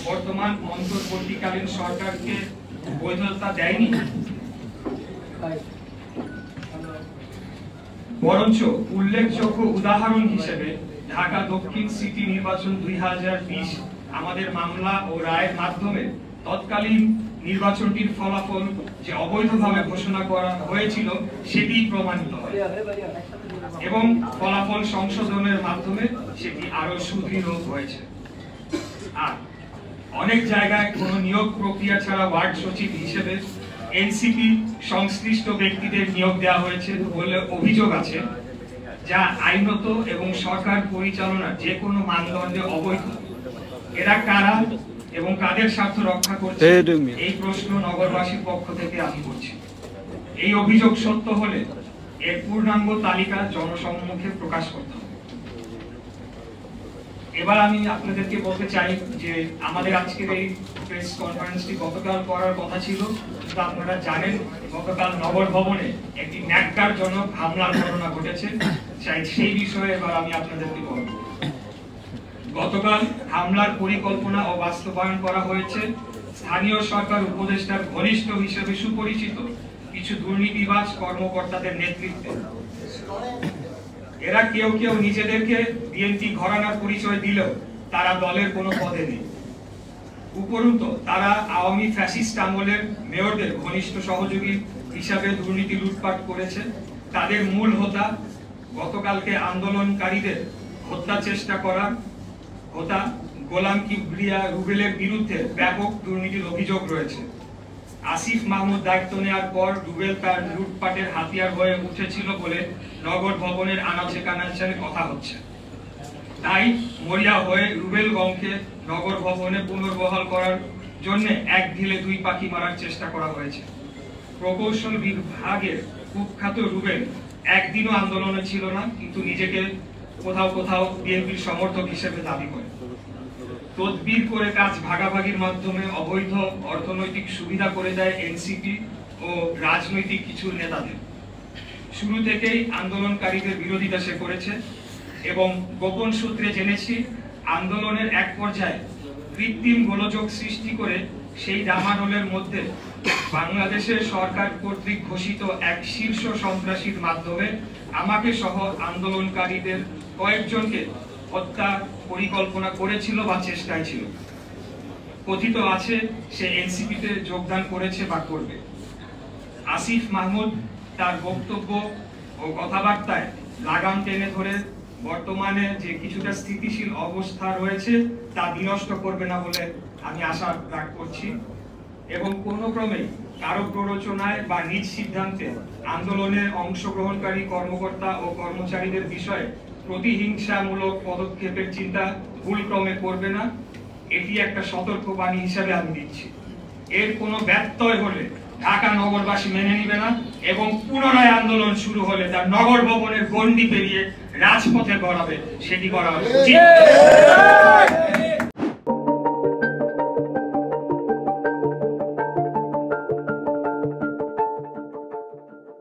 বর্তমান অন্তর্বর্তীকালীন সরকারকে বৈধতা দেয়নি, বরঞ্চ উল্লেখযোগ্য উদাহরণ হিসেবে ঢাকা দক্ষিণ সিটি নির্বাচন 2020 আমাদের মামলা ও রায়ের মাধ্যমে তৎকালীন নির্বাচনটির ফলাফল যে অবৈধভাবে ঘোষণা করা হয়েছিল সেটি প্রমাণিত হয় এবং ফলাফল সংশোধনের মাধ্যমে সেটি আরো সুদৃঢ় হয়েছে। আর অনেক জায়গায় কোনো নিয়োগ প্রক্রিয়া ছাড়া ওয়ার্ড সচিব হিসেবে এনসিপি সংশ্লিষ্ট ব্যক্তিদের নিয়োগ দেওয়া হয়েছে বলে অভিযোগ আছে, যা আইনত এবং সরকার পরিচালনার যে কোনো মানদণ্ডে অবৈধ। এরা কারা এবং কাদের স্বার্থ রক্ষা করছে এই প্রশ্ন নগরবাসীর পক্ষ থেকে আমি করছি। এই অভিযোগ সত্য হলে এর পূর্ণাঙ্গ তালিকা জনসম্মুখে প্রকাশ করতে হবে। এবার আমি আপনাদেরকে বলতে চাই যে আমাদের আজকের এই প্রেস কনফারেন্সটি গতকাল করার কথা ছিল, কিন্তু আপনারা জানেন গতকাল নগর ভবনে একটি ন্যাক্কারজনক হামলার ঘটনা ঘটেছে। সেই বিষয়ে এবার আমি আপনাদেরকে বলব। গতকাল হামলার পরিকল্পনা ও বাস্তবায়ন করা হয়েছে স্থানীয় সরকার উপদেষ্টার ঘনিষ্ঠ হিসেবে সুপরিচিত কিছু দুর্নীতিবাজ কর্মকর্তাদের নেতৃত্বে। এরা কেউ কেউ নিজেদেরকে বিএনপি ঘরানার পরিচয় দিলেও তারা দলের কোনো পদে নেই। উপরন্তু তারা আওয়ামী ফ্যাসিস্ট আমলের মেয়রদের ঘনিষ্ঠ সহযোগী হিসাবে দুর্নীতি লুটপাট করেছে। তাদের মূল হোতা গতকালকে আন্দোলনকারীদের হত্যা চেষ্টা করা হোতা গোলাম কিবরিয়া রুবেলের বিরুদ্ধে ব্যাপক দুর্নীতির অভিযোগ রয়েছে। আসিফ মাহমুদ দায়িত্ব নেওয়ার পর রুবেল তার লুটপাটের হাতিয়ার হয়ে উঠেছিল বলে নগর ভবনের আনাচে কানাচে কথা হচ্ছে। তাই মরিয়া হয়ে রুবেল গমকে নগর ভবনে পুনর্বহাল করার জন্য এক ঢিলে দুই পাখি মারার চেষ্টা করা হয়েছে। প্রকৌশল বিভাগের কুখ্যাত রুবেল একদিনও আন্দোলনে ছিল না, কিন্তু নিজেকে কোথাও কোথাও বিএনপির সমর্থক হিসেবে দাবি করে। তদবির করে কাজ ভাগাভাগির মাধ্যমে অবৈধ অর্থনৈতিক সুবিধা করে দেয় এনসিপি ও রাজনৈতিক কিছু নেতাদের। শুরু থেকেই আন্দোলনকারীদের বিরোধিতা সে করেছে এবং গোপন সূত্রে জেনেছি আন্দোলনের এক পর্যায়ে কৃত্রিম গোলযোগ সৃষ্টি করে সেই ডামাডোলের মধ্যে বাংলাদেশের সরকার কর্তৃক ঘোষিত এক শীর্ষ সন্ত্রাসীর মাধ্যমে আমাকে সহ আন্দোলনকারীদের কয়েকজনকে হত্যা পরিকল্পনা করেছিল বা চেষ্টায় ছিল। কথিত আছে সে এনসিপিতে যোগদান করেছে বা করবে। আসিফ মাহমুদ তার বক্তব্য ও কথাবার্তায় লাগাম টেনে ধরে বর্তমানে যে কিছুটা স্থিতিশীল অবস্থা রয়েছে তা বিনষ্ট করবে না বলে আমি আশা ব্যক্ত করছি এবং কোনো ক্রমে কারো প্ররোচনায় বা নিজ সিদ্ধান্তে আন্দোলনের অংশগ্রহণকারী কর্মকর্তা ও কর্মচারীদের বিষয়ে প্রতিহিংসামূলক পদক্ষেপের চিন্তা ভুলক্রমে করবে না। এটি একটা সতর্কবাণী হিসাবে আমি দিচ্ছি। এর কোনো ব্যত্যয় হলে ঢাকা নগরবাসী মেনে নিবে না এবং পুনরায় আন্দোলন শুরু হলে তার নগর ভবনের গণ্ডি পেরিয়ে রাজপথে গড়াবে, সেটি করা উচিত।